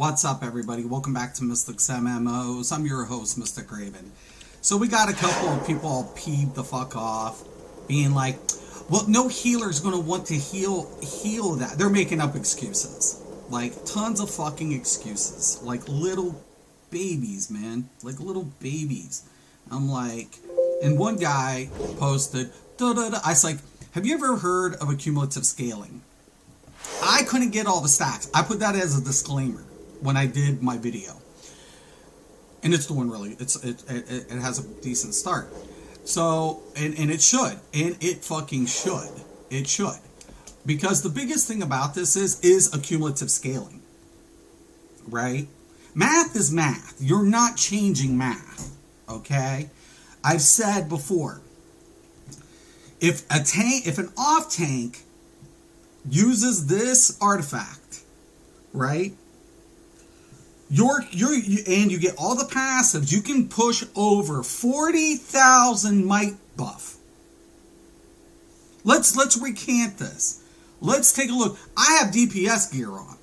What's up, everybody? Welcome back to Mystics MMOs. I'm your host, Mystic Raven. So we got a couple of people all peeved the fuck off, being like, well, no healer's going to want to heal that. They're making up excuses. Like, tons of fucking excuses. Like little babies, man. Like little babies. I'm like, and one guy posted, I was like, have you ever heard of accumulative scaling? I couldn't get all the stacks. I put that as a disclaimer when I did my video. And it's doing really, it has a decent start. So, and it should. And it fucking should. It should. Because the biggest thing about this is accumulative scaling. Right? Math is math. You're not changing math. Okay? I've said before, if an off tank uses this artifact, right? And you get all the passives, you can push over 40,000 might buff. Let's recant this. Let's take a look. I have DPS gear on.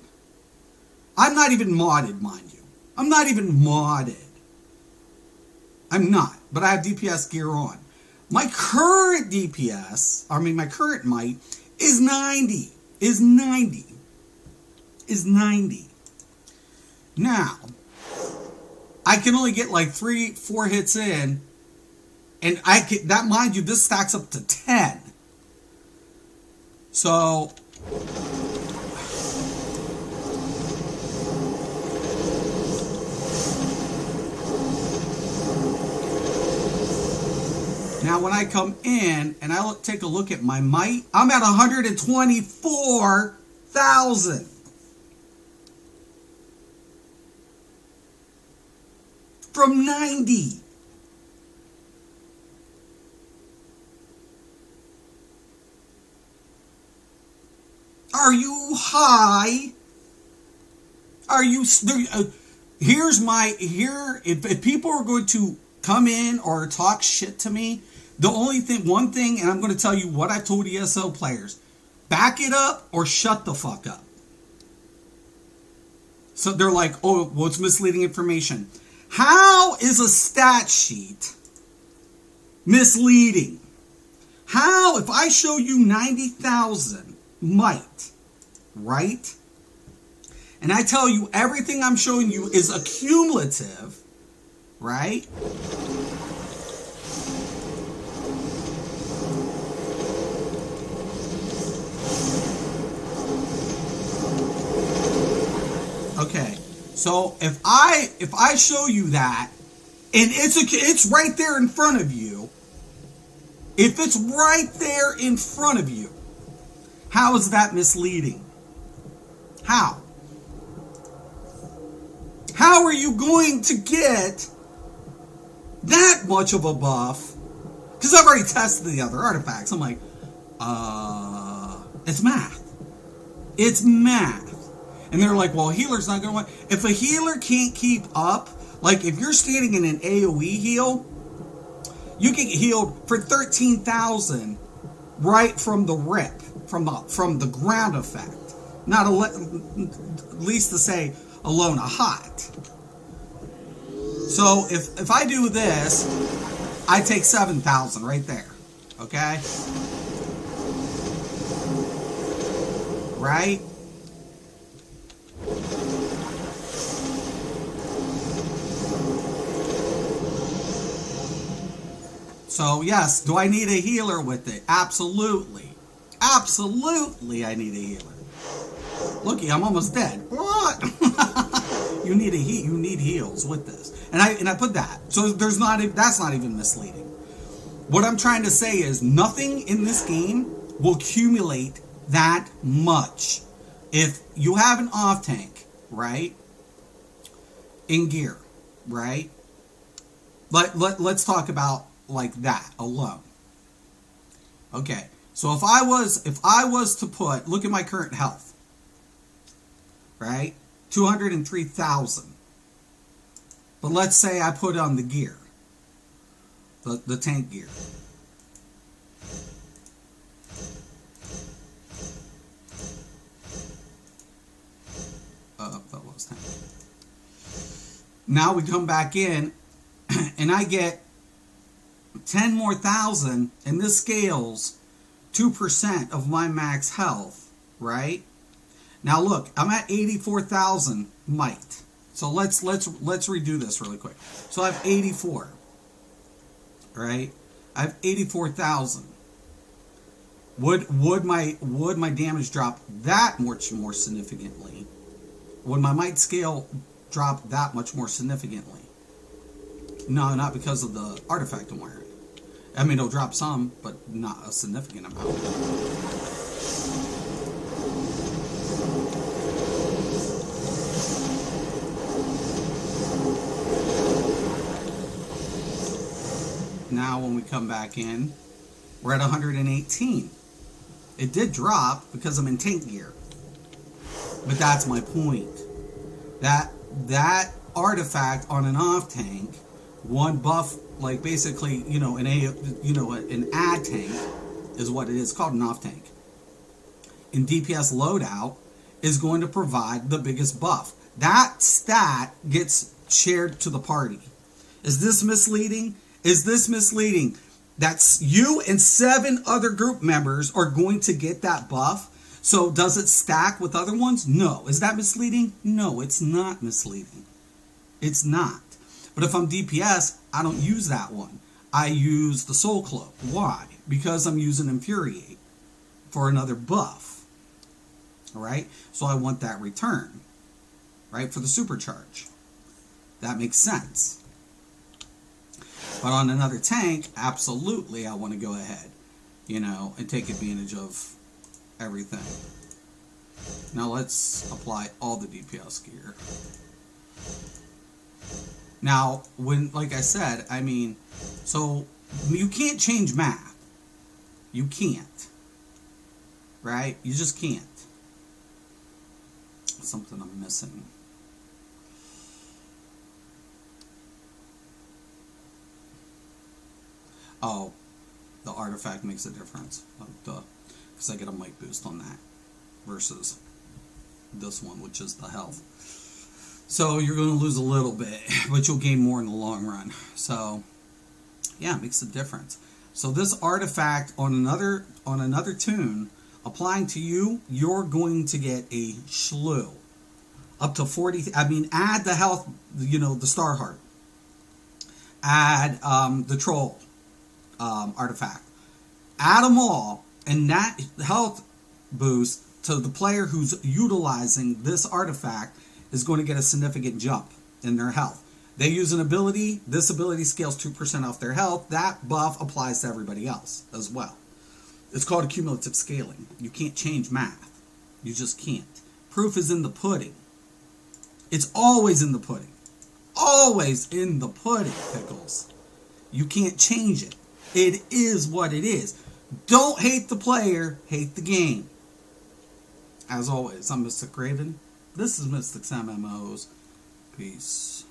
I'm not even modded, mind you. I'm not even modded. I'm not, but I have DPS gear on. My current DPS, my current might is 90. Is 90. Now, I can only get like 3-4 hits in, and that, mind you, this stacks up to 10. So now when I come in and I take a look at my might, I'm at 124,000. From 90. Are you high? Are you... If people are going to come in or talk shit to me, one thing, and I'm going to tell you what I told ESO players, back it up or shut the fuck up. So they're like, oh, well, it's misleading information. How is a stat sheet misleading? How, if I show you 90,000 might, right? And I tell you everything I'm showing you is accumulative, right? Okay. So if I show you that, and it's right there in front of you, if it's right there in front of you, how is that misleading? How? How are you going to get that much of a buff? Because I've already tested the other artifacts. I'm like, it's math. It's math. And they're like, well, healer's not going to win. If a healer can't keep up, like if you're standing in an AoE heal, you can get healed for 13,000 right from the rip, from the ground effect. Not least to say alone a hot. So if I do this, I take 7,000 right there. Okay? Right? So yes, do I need a healer with it? Absolutely. Absolutely I need a healer. Looky, I'm almost dead. What? You need heals with this. And I put that. So that's not even misleading. What I'm trying to say is nothing in this game will accumulate that much. If you have an off tank, right? In gear, right? Let's talk about like that alone. Okay, so if I was to put, look at my current health, right? 203,000. But let's say I put on the gear, the tank gear. That was DPS tank. Now we come back in, and I get 10 more thousand, and this scales 2% of my max health, right? Now look, I'm at 84,000 might. So let's redo this really quick. So I have 84, right? I have 84,000. Would my damage drop that much more significantly? Would my might scale drop that much more significantly? No, not because of the artifact I'm wearing. I mean, it'll drop some, but not a significant amount. Now when we come back in, we're at 118. It did drop because I'm in tank gear. But that's my point. That artifact on an off tank, one buff, like basically, an add tank is what it is, called an off tank. In DPS loadout is going to provide the biggest buff. That stat gets shared to the party. Is this misleading? Is this misleading? That's you and 7 other group members are going to get that buff. So does it stack with other ones? No. Is that misleading? No, it's not misleading. It's not. But if I'm DPS, I don't use that one. I use the Soul Cloak. Why? Because I'm using Infuriate for another buff. Alright? So I want that return. Right? For the supercharge. That makes sense. But on another tank, absolutely I want to go ahead, and take advantage of everything. Now let's apply all the DPS gear. Now, like I said, so you can't change math. You can't. Right? You just can't. Something I'm missing. Oh, the artifact makes a difference. Because I get a might boost on that versus this one, which is the health. So you're going to lose a little bit, but you'll gain more in the long run. So, yeah, it makes a difference. So this artifact on another tune, applying to you, you're going to get a slew. Up to 40, add the health, the Star Heart. Add the Troll artifact. Add them all, and that health boost to the player who's utilizing this artifact is going to get a significant jump in their health. They use an ability. This ability scales 2% off their health. That buff applies to everybody else as well. It's called cumulative scaling. You can't change math. You just can't. Proof is in the pudding. It's always in the pudding. Always in the pudding, Pickles. You can't change it. It is what it is. Don't hate the player, hate the game. As always, I'm Mystic Raven. This is Mystics MMOs. Peace.